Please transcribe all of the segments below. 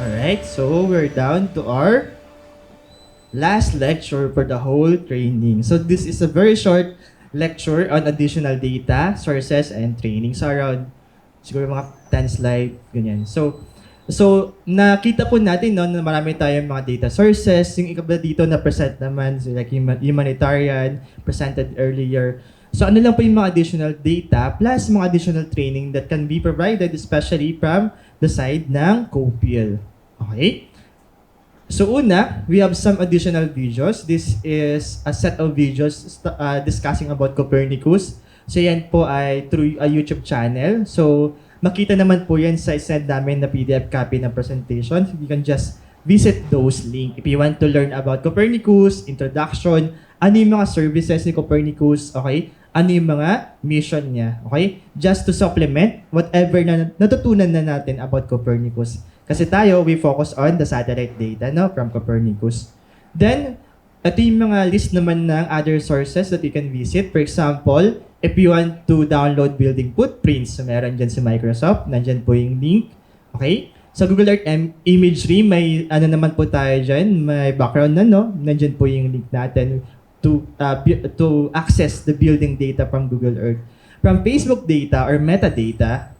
Alright, so we're down to our last lecture for the whole training. So this is a very short lecture on additional data, sources, and training. So around siguro mga 10 slide, ganyan. So nakita po natin no, na marami tayong mga data sources. Yung ikabla dito na present naman, so like humanitarian, presented earlier. So ano lang po yung mga additional data plus mga additional training that can be provided especially from the side ng COPIL. Okay? So una, we have some additional videos. This is a set of videos discussing about Copernicus. So yan po ay through a YouTube channel. So makita naman po yan sa send namin na PDF copy ng presentation. You can just visit those link. If you want to learn about Copernicus, introduction, ano yung mga services ni Copernicus, okay? Ano yung mga mission niya, okay? Just to supplement whatever na natutunan na natin about Copernicus. Kasi tayo, we focus on the satellite data no, from Copernicus. Then, ito yung mga list naman ng other sources that you can visit. For example, if you want to download building footprints, so meron dyan si Microsoft, nandyan po yung link. Okay? Sa Google Earth Imagery, may ano naman po tayo dyan, may background na, no? Nandyan po yung link natin to access the building data from Google Earth. From Facebook data or metadata,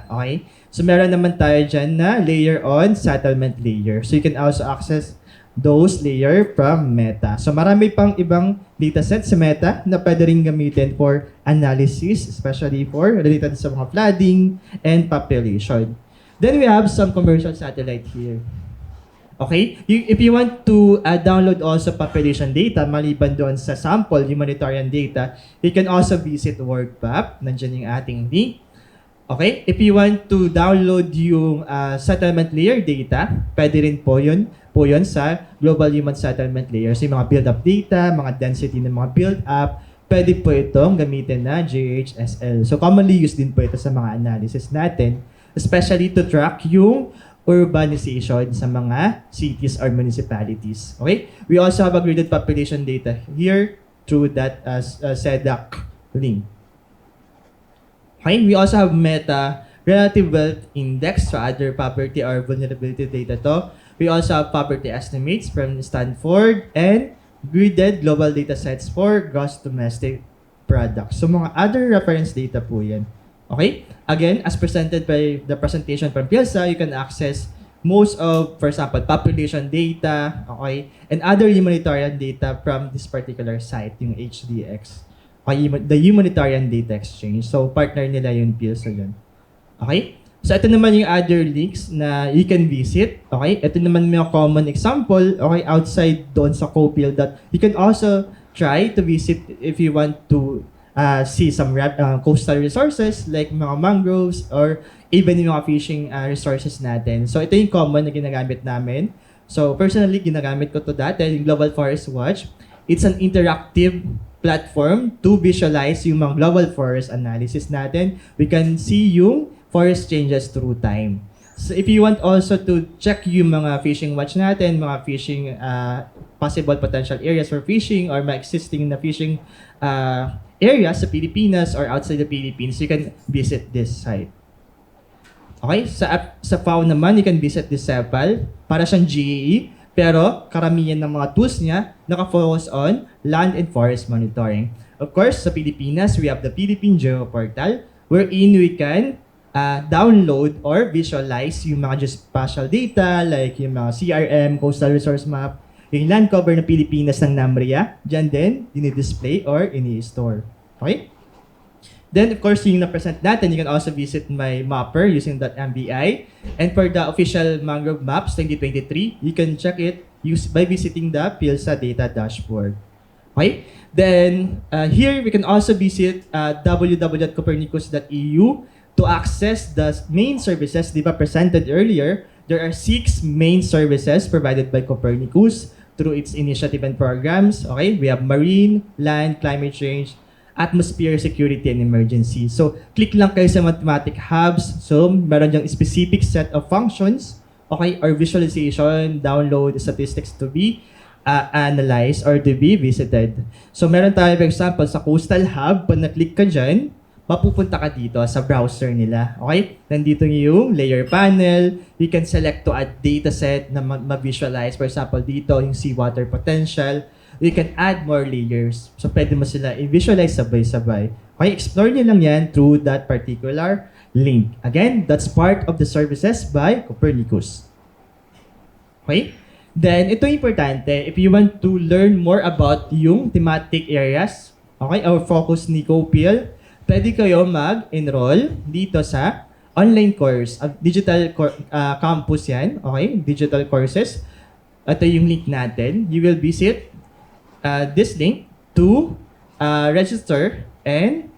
okay? So meron naman tayo dyan na layer on settlement layer. So you can also access those layer from Meta. So marami pang ibang dataset sa Meta na pwede rin gamitin for analysis, especially for related sa mga flooding and population. Then we have some commercial satellite here. Okay? If you want to download also population data, maliban doon sa sample humanitarian data, you can also visit WorldMap. Nandiyan yung ating link. Okay? If you want to download yung settlement layer data, pwede rin po yun sa Global Human Settlement Layer. So yung mga build-up data, mga density ng mga build-up, pwede po itong gamitin na JHSL. So commonly used din po ito sa mga analysis natin, especially to track yung urbanization sa mga cities or municipalities. Okay? We also have a graded population data here through that SEDAC link. Okay? We also have Meta Relative Wealth Index, so other poverty or vulnerability data to. We also have poverty estimates from Stanford and graded global data sets for gross domestic product. So mga other reference data po yan. Okay? Again, as presented by the presentation from PILSA, you can access most of, for example, population data, okay, and other humanitarian data from this particular site, yung HDX. Okay, the Humanitarian Data Exchange. So, partner nila yung PILSA yun. Okay? So, ito naman yung other links na you can visit. Okay? Ito naman yung common example, okay, outside doon sa COPIL that you can also try to visit if you want to see some coastal resources like mga mangroves or even yung mga fishing resources natin. So ito yung common na ginagamit namin. So personally, ginagamit ko to dati, yung Global Forest Watch. It's an interactive platform to visualize yung mga global forest analysis natin. We can see yung forest changes through time. So if you want also to check yung mga fishing watch natin, mga fishing possible potential areas for fishing or mga existing na fishing areas sa Pilipinas or outside the Philippines, you can visit this site. Okay? Sa FAO naman, you can visit this CEPAL. Para siyang GAE, pero karamihan ng mga tools niya naka-focus on land and forest monitoring. Of course, sa Pilipinas, we have the Philippine Geoportal wherein we can download or visualize yung mga geospatial data like yung mga CRM, Coastal Resource Map, yung land cover ng Pilipinas ng NAMRIA, dyan din, ini-display or ini-store. Okay? Then, of course, yung na-present natin, you can also visit my mapper using .mbi. And for the official Mangrove Maps 2023, you can check it by visiting the PILSA Data Dashboard. Okay? Then, here, we can also visit www.copernicus.eu to access the main services, di ba presented earlier. There are 6 main services provided by Copernicus through its initiative and programs. Okay, we have marine, land, climate change, atmosphere, security, and emergency. So, click lang kayo sa Mathematic Hubs. So, meron diyang specific set of functions, okay, or visualization, download, statistics to be analyzed or to be visited. So, meron tayo, for example, sa Coastal Hub, pag na-click ka dyan, mapupunta ka dito sa browser nila. Okay? Nandito yung layer panel. You can select to add dataset na ma-visualize. For example, dito yung seawater potential. You can add more layers. So, pwede mo sila i-visualize sabay-sabay. Okay? Explore nyo lang yan through that particular link. Again, that's part of the services by Copernicus. Okay? Then, ito importante, if you want to learn more about yung thematic areas, okay, or focus ni COPIL, pwede kayo mag-enroll dito sa online course, digital campus yan, okay, digital courses. Ito yung link natin. You will visit this link to register and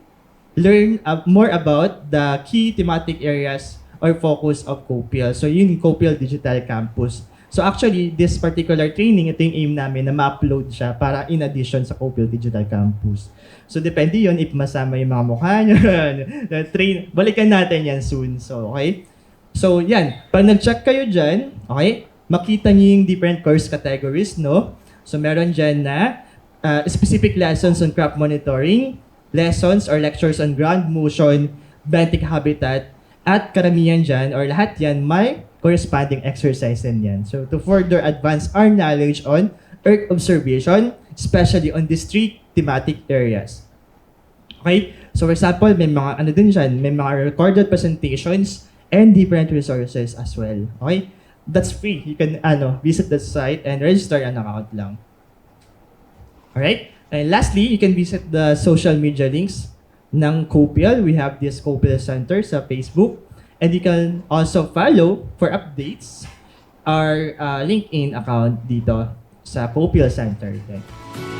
learn more about the key thematic areas or focus of COPIL. So, yun yung COPIL Digital Campus. So actually, this particular training, ito yung aim namin na ma-upload siya para in addition sa COPIL Digital Campus. So depende yun if masama yung mga mukha nyo. Balikan natin yan soon. So, okay? So yan, pag nag-check kayo dyan, okay, makita nyo yung different course categories, no? So meron dyan na specific lessons on crop monitoring, lessons or lectures on ground motion, benthic habitat, at karamihan dyan, or lahat yan, may corresponding exercise din yan. So, to further advance our knowledge on Earth observation, especially on these three thematic areas. Okay? So, for example, may mga, ano din dyan, may mga recorded presentations and different resources as well. Okay? That's free. You can, visit the site and register an account lang. Alright? And lastly, you can visit the social media links ng COPIL. We have this COPIL Center sa Facebook. And you can also follow for updates our LinkedIn account dito sa COPIL Center. Okay?